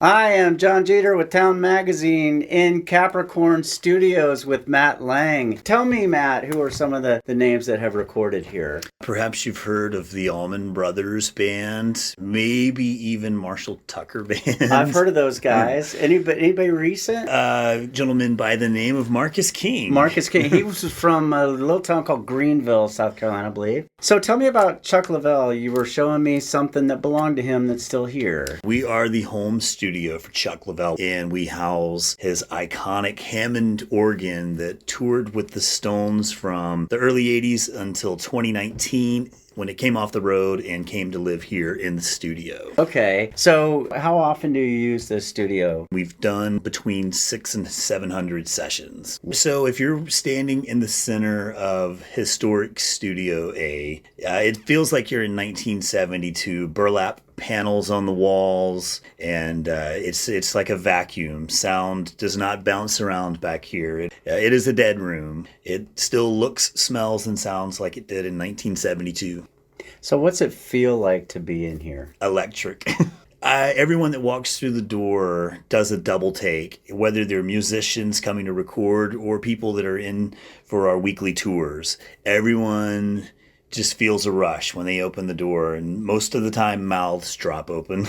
I am John Jeter with Town Magazine in Capricorn Studios with Matt Lang. Tell me, Matt, who are some of the names that have recorded here? Perhaps you've heard of the Allman Brothers Band, maybe even Marshall Tucker Band. I've heard of those guys. Anybody recent? A gentleman by the name of Marcus King. Marcus King. He was from a little town called Greenville, South Carolina, I believe. So tell me about Chuck Lavelle. You were showing me something that belonged to him that's still here. We are the home studio for Chuck Lavelle, and we house his iconic Hammond organ that toured with the Stones from the early 80s until 2019 when it came off the road and came to live here in the studio. Okay, so how often do you use this studio? We've done between 600 and 700 sessions. So if you're standing in the center of historic Studio A, it feels like you're in 1972. Burlap panels on the walls, and it's like a vacuum. Sound does not bounce around back here. It is a dead room. It still looks, smells, and sounds like it did in 1972. So what's it feel like to be in here? Electric. Everyone that walks through the door does a double take, whether they're musicians coming to record or people that are in for our weekly tours. Everyone just feels a rush when they open the door, and most of the time mouths drop open.